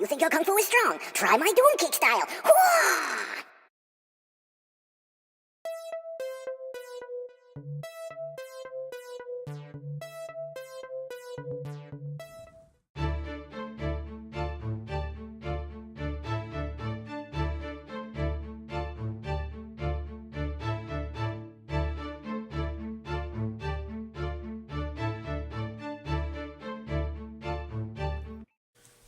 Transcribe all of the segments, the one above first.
You think your kung fu is strong? Try my doom kick style. Hoo-ah!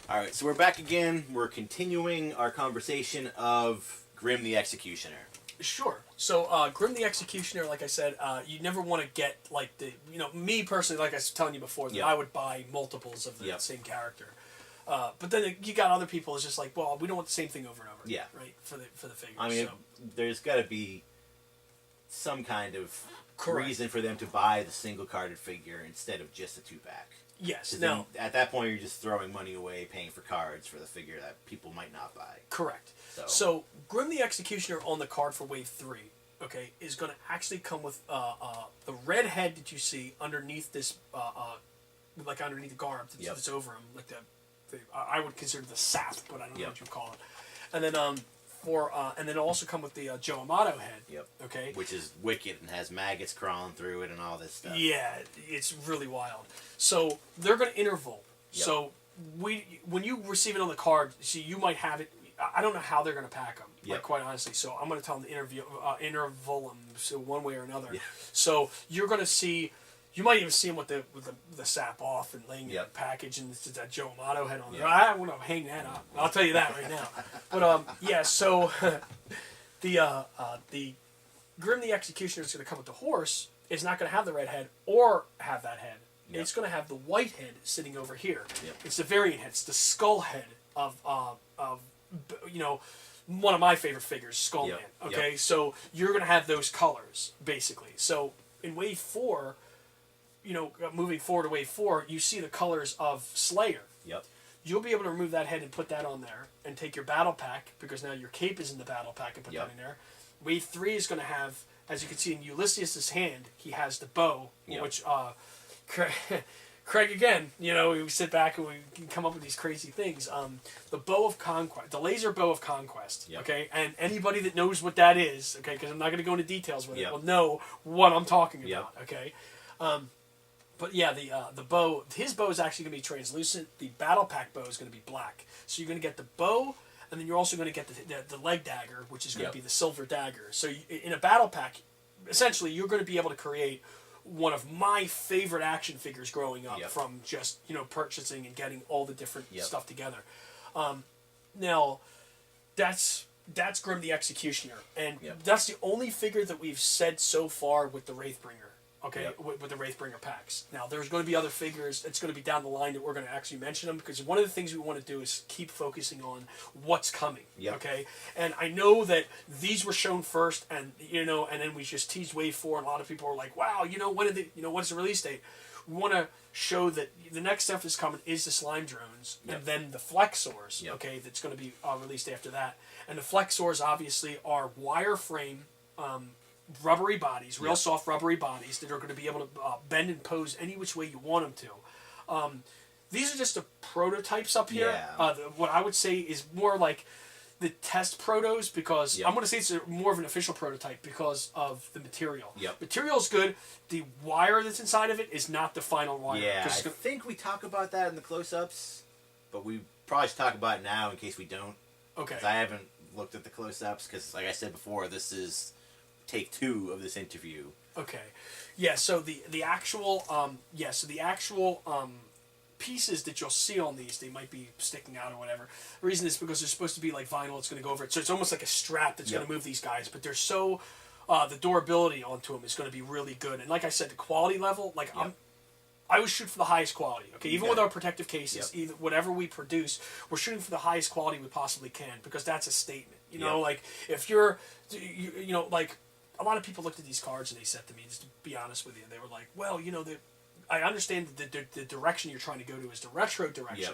Alright, so we're back again. We're continuing our conversation of Grim the Executioner. Sure. So, Grim the Executioner, like I said, you never want to get, like, me personally, like I was telling you before, that I would buy multiples of the same character. But then you got other people, it's just like, well, we don't want the same thing over and over. Yeah. Right? For the figures. I mean, there's got to be some kind of Correct. reason for them to buy the single-carded figure instead of just a two-pack. Yes. Now, at that point, you're just throwing money away paying for cards for the figure that people might not buy. Correct. So Grim the Executioner on the card for Wave 3, okay, is going to actually come with the red head that you see underneath this, like underneath the garb that's over him, like I would consider the sap, but I don't know what you call it. And then and then it'll also come with the Joe Amato head. Yep. Okay. Which is wicked and has maggots crawling through it and all this stuff. Yeah, it's really wild. So they're going to interval. Yep. So when you receive it on the card, see, you might have it. I don't know how they're going to pack them, like, quite honestly. So I'm going to tell them to interval them, so one way or another. Yeah. So you're going to see. You might even see them with the sap off and laying in a package, and it's that Joe Amato head on there. I want to hang that up. I'll tell you that right now. But yeah. So the Grim the Executioner is going to come with the horse. It's not going to have the red head or have that head. Yep. It's going to have the white head sitting over here. Yep. It's the variant head. It's the skull head of one of my favorite figures, Skull Man. Okay, so you're going to have those colors basically. So in Wave 4. Moving forward to Wave 4, you see the colors of Slayer. Yep. You'll be able to remove that head and put that on there, and take your battle pack, because now your cape is in the battle pack, and put that in there. Wave 3 is going to have, as you can see in Ulysses' hand, he has the bow, which Craig again, we sit back and we can come up with these crazy things. The bow of conquest, the laser bow of conquest. Yep. Okay, and anybody that knows what that is, okay, because I'm not going to go into details with it, will know what I'm talking about. Okay. But yeah, the bow, his bow is actually going to be translucent. The battle pack bow is going to be black. So you're going to get the bow, and then you're also going to get the leg dagger, which is going to be the silver dagger. So in a battle pack, essentially, you're going to be able to create one of my favorite action figures growing up from just purchasing and getting all the different stuff together. Now, that's Grim the Executioner, and that's the only figure that we've said so far with the Wraithbringer. Okay, with the Wraithbringer packs. Now, there's going to be other figures. It's going to be down the line that we're going to actually mention them, because one of the things we want to do is keep focusing on what's coming. Okay, and I know that these were shown first, and and then we just teased Wave 4, and a lot of people are like, "Wow, when did what's the release date?" We want to show that the next stuff is coming is the slime drones, and then the Flexors. Okay, that's going to be released after that, and the Flexors obviously are wireframe. Rubbery bodies, real soft rubbery bodies that are going to be able to bend and pose any which way you want them to. These are just the prototypes up here. What I would say is more like the test protos, because I'm going to say it's more of an official prototype because of the material. Material's good. The wire that's inside of it is not the final wire. Yeah, I think we talk about that in the close-ups, but we probably should talk about it now in case we don't. Okay. Because I haven't looked at the close-ups, because like I said before, this is take 2 of this interview. Okay. Yeah, so the actual pieces that you'll see on these, they might be sticking out or whatever. The reason is because they're supposed to be like vinyl, it's going to go over it. So it's almost like a strap that's going to move these guys, but they're so the durability onto them is going to be really good. And like I said, the quality level, like I would shoot for the highest quality. Okay, even with our protective cases, either whatever we produce, we're shooting for the highest quality we possibly can, because that's a statement. Like if you're like a lot of people looked at these cards and they said to me, just to be honest with you, they were like, well, I understand the direction you're trying to go to is the retro direction.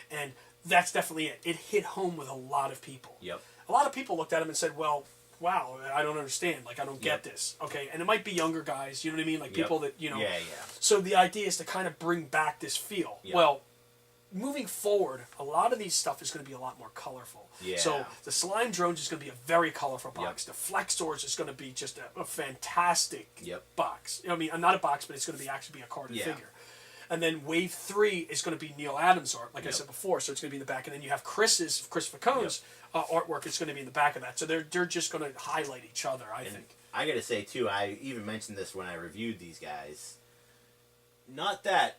And that's definitely it. It hit home with a lot of people. A lot of people looked at him and said, well, wow, I don't understand. Like, I don't get this. Okay, and it might be younger guys, you know what I mean? Like people that, So the idea is to kind of bring back this feel. Well, moving forward, a lot of these stuff is going to be a lot more colorful. Yeah. So the slime drones is going to be a very colorful box. Yep. The Flexors is going to be just a fantastic Yep. box. I mean, not a box, but it's going to be actually be a carded Yeah. figure. And then Wave 3 is going to be Neil Adams art, like I Yep. said before. So it's going to be in the back. And then you have Chris Facone's artwork is going to be in the back of that. So they're just going to highlight each other, I think. I got to say, too, I even mentioned this when I reviewed these guys. Not that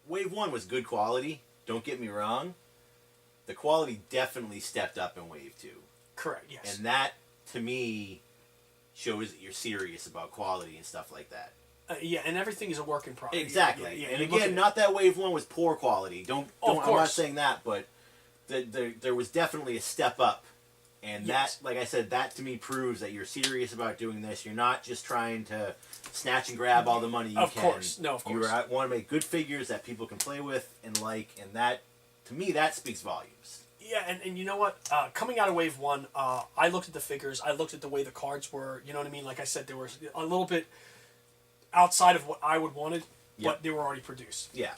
Wave 1 was good quality, don't get me wrong. The quality definitely stepped up in Wave 2. Correct, yes. And that, to me, shows that you're serious about quality and stuff like that. Yeah, and everything is a work in progress. Exactly. Yeah, and again, not that Wave 1 was poor quality. Of I'm not course. saying that, but there was definitely a step up. And Yes. that, like I said, that to me proves that you're serious about doing this. You're not just trying to snatch and grab all the money you can. Of course. No, of course. You want to make good figures that people can play with and like, and that, to me, that speaks volumes. Yeah, and you know what? Coming out of Wave 1, I looked at the figures. I looked at the way the cards were. You know what I mean? Like I said, they were a little bit outside of what I would wanted, but they were already produced. Yeah.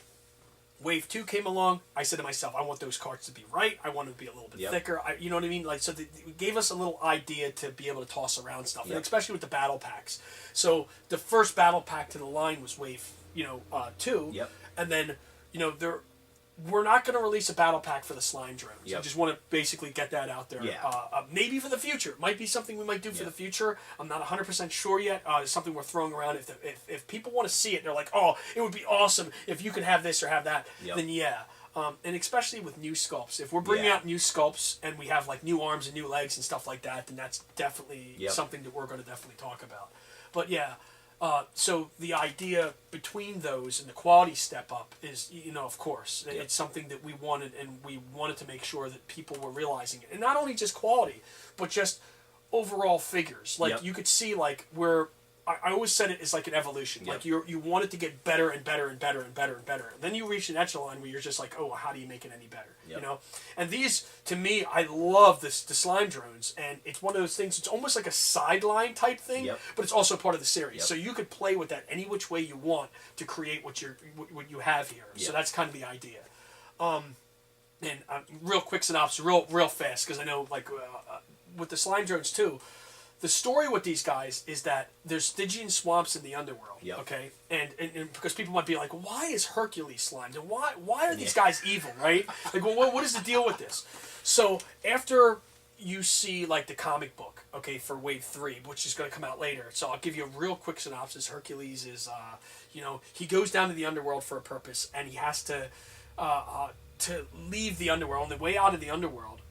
Wave 2 came along. I said to myself, I want those cards to be right. I want them to be a little bit thicker. You know what I mean? Like, so it gave us a little idea to be able to toss around stuff, and especially with the battle packs. So the first battle pack to the line was Wave, 2. Yep. And then, we're not going to release a battle pack for the slime drones. I Yep. just want to basically get that out there. Yeah. Maybe for the future. It might be something we might do for the future. I'm not 100% sure yet. It's something we're throwing around. If people want to see it, they're like, oh, it would be awesome if you could have this or have that, then yeah. And especially with new sculpts. If we're bringing out new sculpts and we have like new arms and new legs and stuff like that, then that's definitely something that we're going to definitely talk about. But yeah, so the idea between those and the quality step up is, of course, it's something that we wanted, and we wanted to make sure that people were realizing it. And not only just quality, but just overall figures. Like you could see like where I always said it is like an evolution. Like you want it to get better and better and better and better and better. And then you reach an echelon where you're just like, oh, how do you make it any better? You know? And these, to me, I love the slime drones, and it's one of those things. It's almost like a sideline type thing, but it's also part of the series. So you could play with that any which way you want to create what you have here. So that's kind of the idea. And real quick synopsis, real fast, because I know like with the slime drones too. The story with these guys is that there's Stygian swamps in the underworld, okay? And because people might be like, why is Hercules slimed? And why are these guys evil, right? Like, well, what is the deal with this? So after you see, like, the comic book, okay, for Wave 3, which is going to come out later. So I'll give you a real quick synopsis. Hercules is, he goes down to the underworld for a purpose, and he has to leave the underworld. On the way out of the underworld,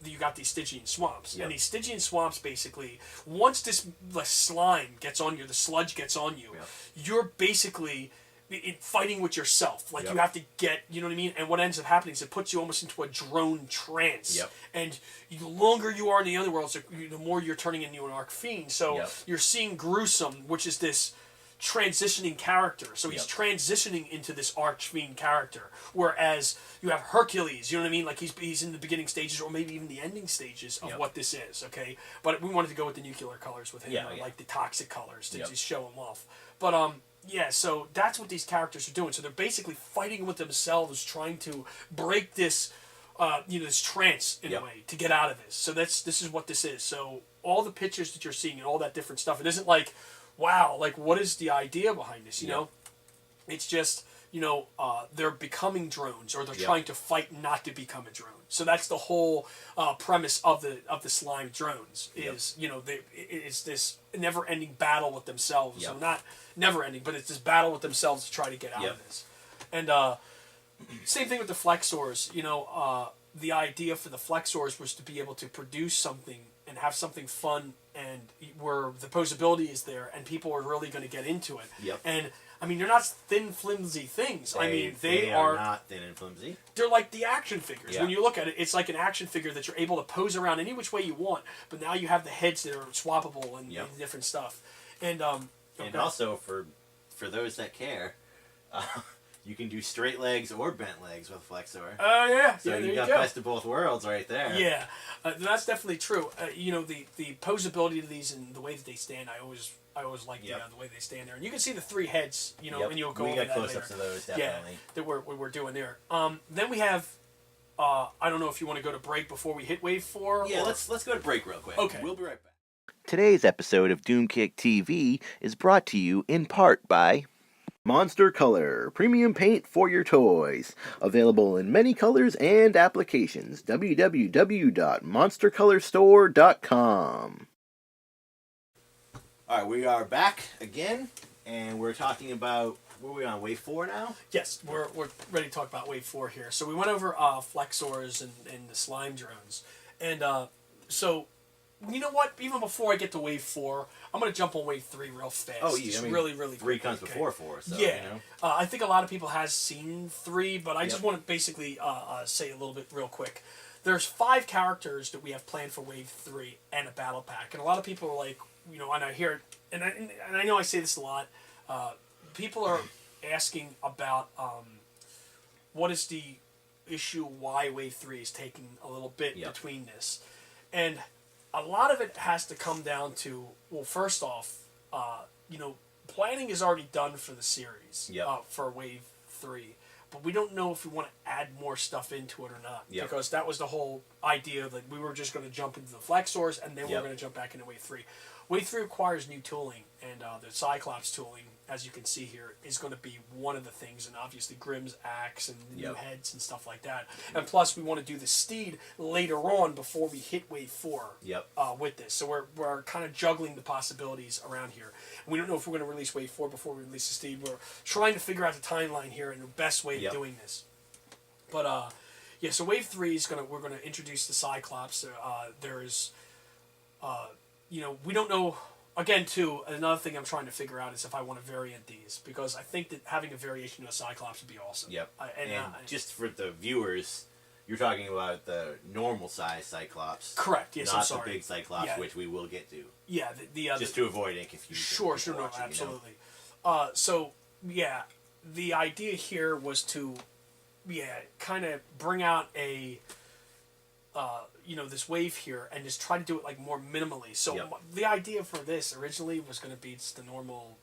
you got these Stygian swamps. And these Stygian swamps, basically, once the slime gets on you, the sludge gets on you, you're basically fighting with yourself. Like, you have to get, you know what I mean? And what ends up happening is it puts you almost into a drone trance. And the longer you are in the underworld, the more you're turning into an archfiend. So you're seeing Gruesome, which is this transitioning character. So he's transitioning into this archfiend character. Whereas you have Hercules, you know what I mean? Like he's in the beginning stages, or maybe even the ending stages of what this is, okay? But we wanted to go with the nuclear colors with him, like the toxic colors to just show him off. But so that's what these characters are doing. So they're basically fighting with themselves, trying to break this this trance in a way to get out of this. So this is what this is. So all the pictures that you're seeing and all that different stuff, it isn't like, wow, like what is the idea behind this, you know? It's just, they're becoming drones, or they're trying to fight not to become a drone. So that's the whole premise of the slime drones is, it's this never-ending battle with themselves. So not never-ending, but it's this battle with themselves to try to get out of this. And same thing with the Flexors. The idea for the Flexors was to be able to produce something and have something fun, and where the posability is there, and people are really going to get into it. And I mean, they're not thin, flimsy things. They are not thin and flimsy. They're like the action figures. When you look at it, it's like an action figure that you're able to pose around any which way you want. But now you have the heads that are swappable and different stuff. And also for those that care, you can do straight legs or bent legs with Flexor. So you got best of both worlds right there. Yeah, that's definitely true. The posability of these and the way that they stand, I always I always like the way they stand there, and you can see the 3 heads, you know, and you'll go we over got that close-ups of those definitely. Yeah, that we're doing there. Then we have. I don't know if you want to go to break before we hit wave 4. Yeah, let's go to break real quick. Okay, we'll be right back. Today's episode of DKTV is brought to you in part by Monster Color, premium paint for your toys. Available in many colors and applications. www.monstercolorstore.com. Alright, we are back again, and we're talking about, where are we on, wave 4 now? Yes, we're ready to talk about wave 4 here. So we went over flexors and the slime drones. And so, you know what? Even before I get to wave 4, I'm going to jump on wave 3 real fast. Oh, yeah. Just I mean, really 3 quickly, comes before 4, so, yeah. you know. I think a lot of people has seen 3, but I just want to basically say a little bit real quick. There's 5 characters that we have planned for wave 3 and a battle pack. And a lot of people are like, you know, and I hear it, and I know I say this a lot, people are asking about what is the issue, why wave 3 is taking a little bit between this. And a lot of it has to come down to, well, first off, you know, planning is already done for the series for wave 3, but we don't know if we want to add more stuff into it or not, because that was the whole idea that we were just going to jump into the flexors and then we we're going to jump back into wave 3. Wave 3 requires new tooling, and the Cyclops tooling, as you can see here, is going to be one of the things, and obviously Grimm's axe and the new heads and stuff like that. And plus, we want to do the steed later on before we hit wave 4 with this. So we're kind of juggling the possibilities around here. And we don't know if we're going to release wave 4 before we release the steed. We're trying to figure out the timeline here and the best way of doing this. But yeah, so wave 3 is we're going to introduce the Cyclops. There's you know, we don't know. Again, too, another thing I'm trying to figure out is if I want to variant these, because I think that having a variation of a Cyclops would be awesome. Yep. And just for the viewers, you're talking about the normal size Cyclops. Correct. Yes, not the big Cyclops, which we will get to. Yeah. Just to avoid any confusion. Sure. No, absolutely. You know? So yeah, the idea here was to kind of bring out a. You know, this wave here, and just try to do it like more minimally. So the idea for this originally was going to be just the normal,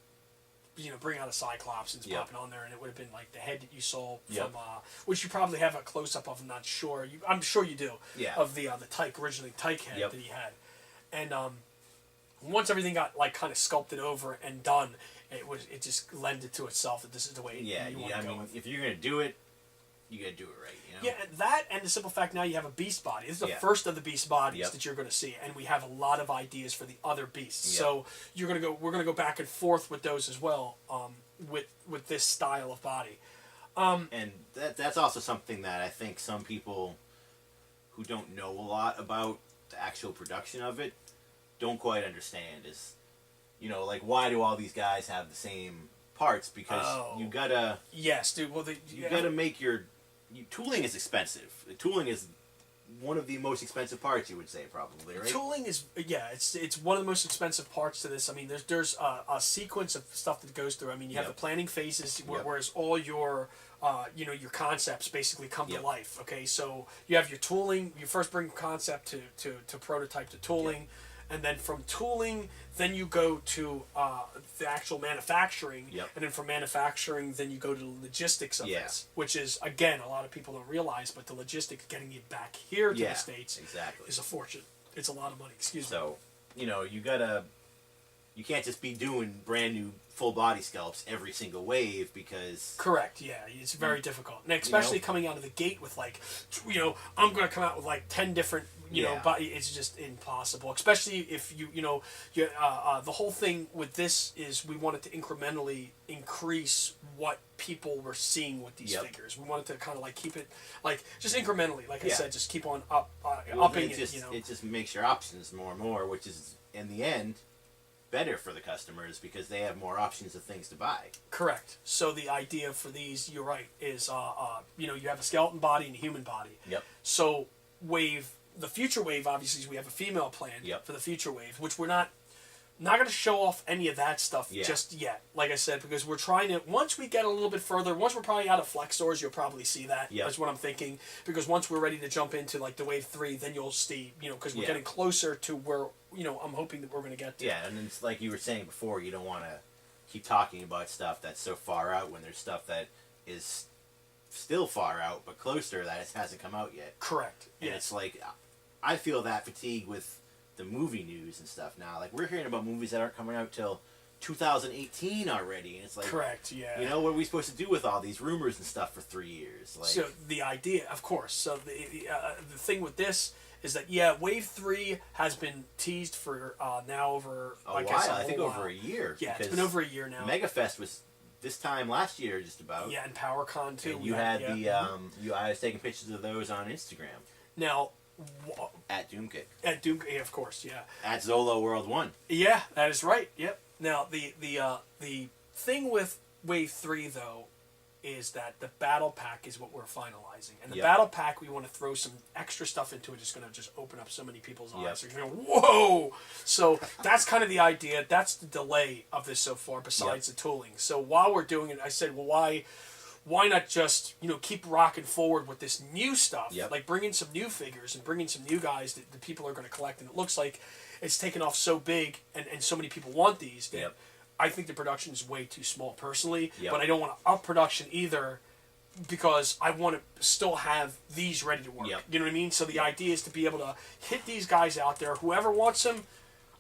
you know, bring out a Cyclops and just pop it on there, and it would have been like the head that you saw from, which you probably have a close up of. I'm not sure. I'm sure you do. Yeah. Of the Tyke originally Tyke head that he had, and once everything got like kind of sculpted over and done, it just lended to itself that this is the way. I mean, if you're gonna do it, you gotta do it right. You know? Yeah, that and the simple fact now you have a beast body. This is the first of the beast bodies that you're going to see, and we have a lot of ideas for the other beasts. So we're going to go back and forth with those as well, with this style of body. And that's also something that I think some people who don't know a lot about the actual production of it don't quite understand. Is, you know, like, why do all these guys have the same parts? Because you gotta dude. Well, you gotta make your tooling is expensive. Tooling is one of the most expensive parts, you would say, probably, right? Tooling is it's one of the most expensive parts to this. I mean, there's a sequence of stuff that goes through. I mean, you have the planning phases, whereas all your you know, your concepts basically come to life. Okay, so you have your tooling. You first bring concept to prototype to tooling. And then from tooling, then you go to the actual manufacturing. And then from manufacturing, then you go to the logistics of this, which is, again, a lot of people don't realize, but the logistics, getting it back here to the States is a fortune. It's a lot of money, excuse me. So, you know, you can't just be doing brand new full body sculpts every single wave, because... Correct, yeah. It's very difficult. And especially coming out of the gate with, like, you know, I'm going to come out with, like, 10 different... You know, but it's just impossible. Especially if the whole thing with this is we wanted to incrementally increase what people were seeing with these figures. We wanted to kind of like keep it like just incrementally, like I said, just keep on upping it. You know, it just makes your options more and more, which is in the end better for the customers because they have more options of things to buy. Correct. So the idea for these, you're right, is you know, you have a skeleton body and a human body. So the future wave, obviously, we have a female plan for the future wave, which we're not Not going to show off any of that stuff just yet, like I said, because we're trying to, once we get a little bit further, once we're probably out of flex stores, you'll probably see that. That's what I'm thinking, because once we're ready to jump into, like, the Wave 3, then you'll see, you know, because we're getting closer to where, you know, I'm hoping that we're going to get to. Yeah, and it's like you were saying before, you don't want to keep talking about stuff that's so far out when there's stuff that is still far out, but closer that it hasn't come out yet. Correct. And it's like, I feel that fatigue with the movie news and stuff now. Like, we're hearing about movies that aren't coming out till 2018 already, and it's like, correct, yeah. You know, what are we supposed to do with all these rumors and stuff for 3 years? Like, so the idea, of course, so the thing with this is that Wave 3 has been teased for now over a while. I think over a year. Yeah, it's been over a year now. MegaFest was this time last year, just about. Yeah, and PowerCon too. And you had I was taking pictures of those on Instagram. Now. At Doomkick. At Doomkick, of course, yeah. At Zolo World 1. Yeah, that is right. Yep. Now the thing with Wave 3 though is that the battle pack is what we're finalizing, and the battle pack we want to throw some extra stuff into it. Just going to just open up so many people's eyes. They're going to go, whoa! So that's kind of the idea. That's the delay of this so far. Besides the tooling. So while we're doing it, I said, well, why not just, you know, keep rocking forward with this new stuff, like bringing some new figures and bringing some new guys that the people are going to collect, and it looks like it's taken off so big and so many people want these that I think the production is way too small personally, but I don't want to up production either because I want to still have these ready to work. You know what I mean? So the idea is to be able to hit these guys out there. Whoever wants them,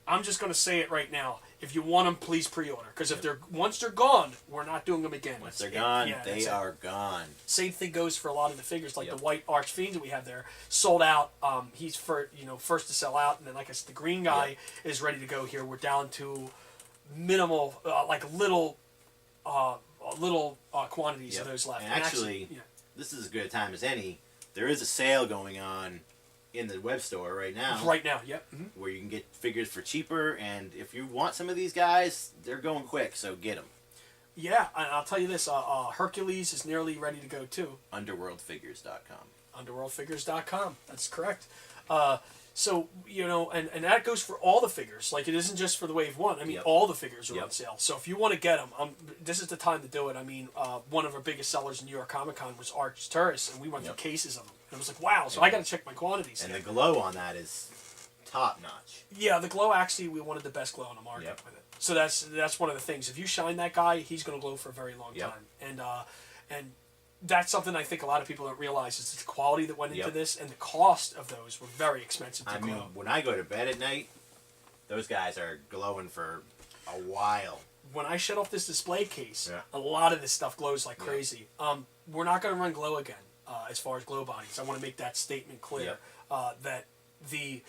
I'm just going to say it right now. If you want them, please pre-order. Because if once they're gone, we're not doing them again. Once they're gone, they are gone. Same thing goes for a lot of the figures, like the white Archfiend that we have there, sold out. He's first to sell out, and then like I said, the green guy is ready to go here. We're down to minimal, little quantities of those left. And actually, this is as good a time as any. There is a sale going on in the web store right now. Right now, where you can get figures for cheaper, and if you want some of these guys, they're going quick, so get them. Yeah, and I'll tell you this, Hercules is nearly ready to go too. Underworldfigures.com. Underworldfigures.com, that's correct. So, you know, and that goes for all the figures. Like, it isn't just for the Wave 1. I mean, all the figures are on sale. So if you want to get them, this is the time to do it. I mean, one of our biggest sellers in New York Comic Con was Arcturus, and we went through cases of them. And I was like, wow, so I got to check my quantities. And the glow on that is top notch. Yeah, the glow, actually, we wanted the best glow on the market with it. So that's one of the things. If you shine that guy, he's going to glow for a very long time. And that's something I think a lot of people don't realize is the quality that went into this, and the cost of those were very expensive to glow. I mean, when I go to bed at night, those guys are glowing for a while. When I shut off this display case, a lot of this stuff glows like crazy. We're not going to run glow again as far as glow bodies. I want to make that statement clear that the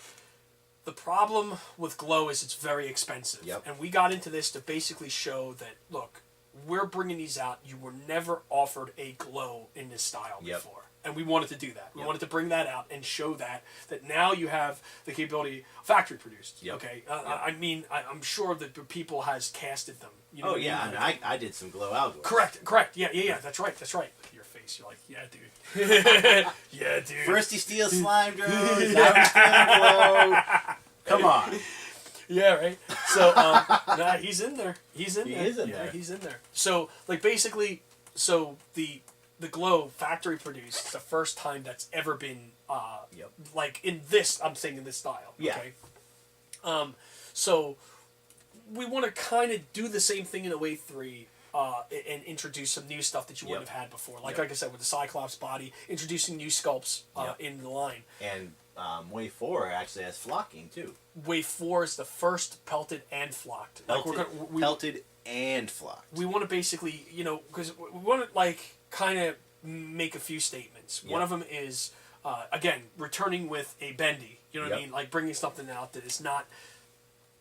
problem with glow is it's very expensive. And we got into this to basically show that, look, we're bringing these out. You were never offered a glow in this style before. And we wanted to do that. We wanted to bring that out and show that now you have the capability factory produced. Okay? I mean, I'm sure that people has casted them. You know I mean, I did some glow algos. Correct. Yeah. That's right. Your face, you're like, yeah, dude. Yeah, dude. First he steals slime drones, now he's stealing glow. Come on. Yeah, right. So, he's in there. He's in there. There. He's in there. So, like, basically, the glow factory produced. It's the first time that's ever been, like, in this. I'm saying in this style. Okay. So we want to kind of do the same thing in the Wave 3. And introduce some new stuff that you wouldn't have had before. Like I said, with the Cyclops body, introducing new sculpts in the line. And Wave 4 actually has flocking, too. Wave 4 is the first pelted and flocked. Pelted and flocked. We want to basically, you know, because we want to, like, kind of make a few statements. One of them is, again, returning with a bendy. You know what I mean? Like, bringing something out that is not...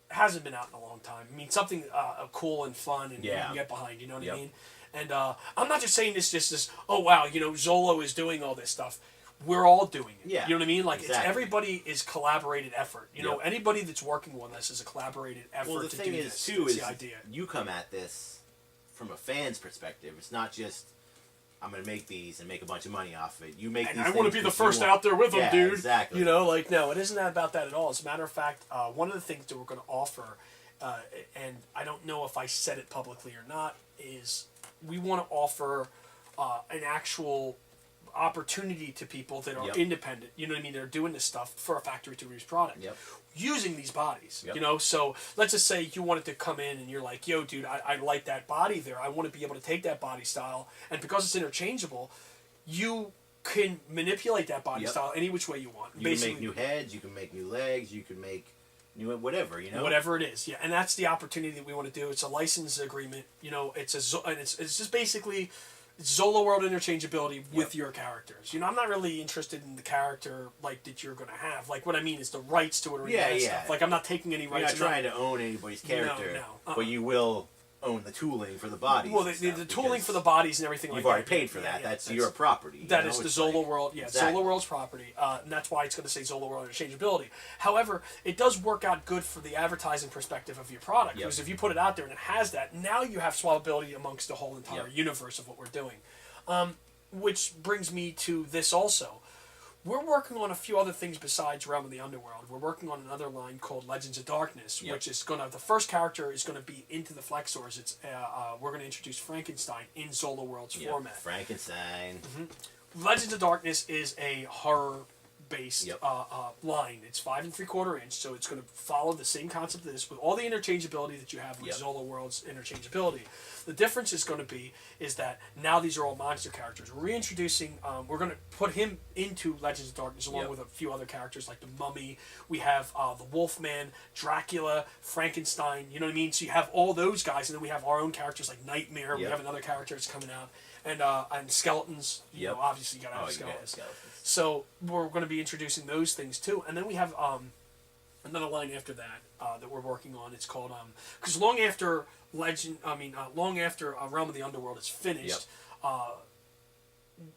hasn't been out in a long time. I mean, something cool and fun and you can get behind, you know what I mean? And I'm not just saying this just as, oh, wow, you know, Zolo is doing all this stuff. We're all doing it. You know what I mean? Like, it's everybody is collaborated effort. You know, anybody that's working with us is a collaborated effort well, the to thing do is, this. too, That's is the idea. You come at this from a fan's perspective. It's not just, I'm going to make these and make a bunch of money off of it. You make and these I want to be the first out there with them, dude. Exactly. You know, like, no, it isn't about that at all. As a matter of fact, one of the things that we're going to offer and I don't know if I said it publicly or not, is we want to offer an actual opportunity to people that are independent, you know what I mean, they're doing this stuff for a factory to produce product using these bodies, you know. So let's just say you wanted to come in and you're like, yo dude, I like that body there, I want to be able to take that body style, and because it's interchangeable, you can manipulate that body style any which way you want. You can make new heads, you can make new legs, you can make new whatever, you know, whatever it is, and that's the opportunity that we want to do. It's a license agreement, you know. It's just basically Zola World interchangeability with your characters. You know, I'm not really interested in the character like that you're going to have. Like, what I mean is the rights to it or stuff. Like, I'm not taking any rights. You're not trying to own anybody's character, but you will own the tooling for the bodies. Well, the tooling for the bodies and everything like that. You've already paid for that. That's your property. That is the Zola World. Yeah, exactly. Zola World's property. And that's why it's going to say Zola World interchangeability. However, it does work out good for the advertising perspective of your product. Because if you put it out there and it has that, now you have swallowability amongst the whole entire universe of what we're doing. Which brings me to this also. We're working on a few other things besides Realm of the Underworld. We're working on another line called Legends of Darkness, which is the first character is going to be into the Flexors. It's we're going to introduce Frankenstein in Zola World's format. Frankenstein. Legends of Darkness is a horror-based line. It's 5 3/4 inch, so it's going to follow the same concept of this with all the interchangeability that you have with Zola World's interchangeability. The difference is going to be is that now these are all monster characters. We're reintroducing. We're going to put him into Legends of Darkness along with a few other characters like the Mummy. We have the Wolfman, Dracula, Frankenstein. You know what I mean? So you have all those guys, and then we have our own characters like Nightmare. We have another character that's coming out, and skeletons. You know, obviously you got to have skeletons. So we're going to be introducing those things too, and then we have another line after that that we're working on. It's called because long after Realm of the Underworld is finished,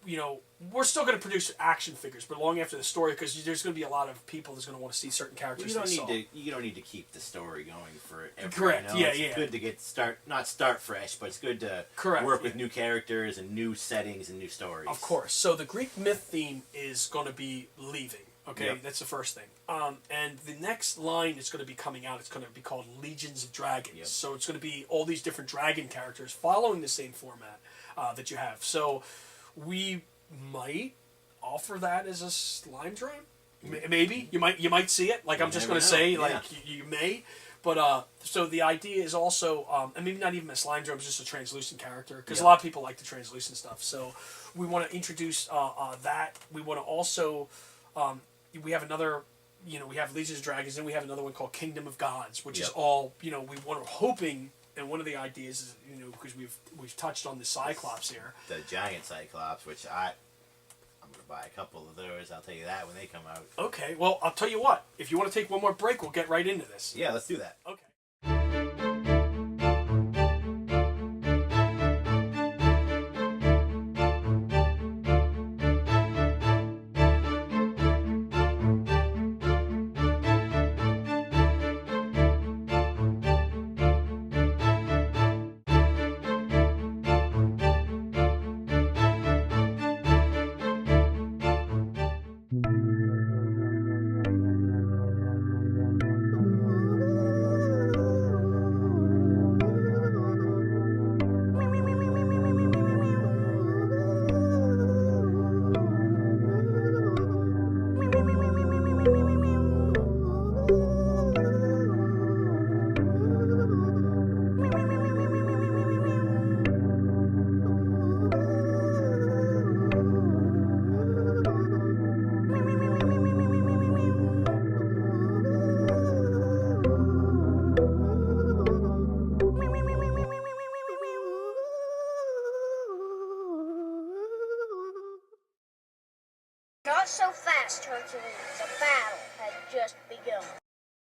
you know, we're still going to produce action figures, but long after the story, because there's going to be a lot of people that's going to want to see certain characters. You don't need to keep the story going forever. Correct. You know? It's good to get start fresh, but it's good to work with new characters and new settings and new stories. Of course. So the Greek myth theme is going to be leaving. Okay, that's the first thing. And the next line is going to be coming out. It's going to be called Legions of Dragons. So it's going to be all these different dragon characters following the same format that you have. So we might offer that as a slime drime. Maybe you might see it. Like I'm just going to say, like you may. But so the idea is also, and maybe not even a slime drone, just a translucent character, because a lot of people like the translucent stuff. So we want to introduce that. We want to also. We have another, you know, we have Legions of Dragons, and we have another one called Kingdom of Gods, which is all, you know, we're hoping, and one of the ideas is, you know, because we've touched on the Cyclops here. The giant Cyclops, which I'm going to buy a couple of those, I'll tell you that when they come out. Okay, well, I'll tell you what, if you want to take one more break, we'll get right into this. Yeah, let's do that. Okay. Not so fast, Hercules. The battle had just begun.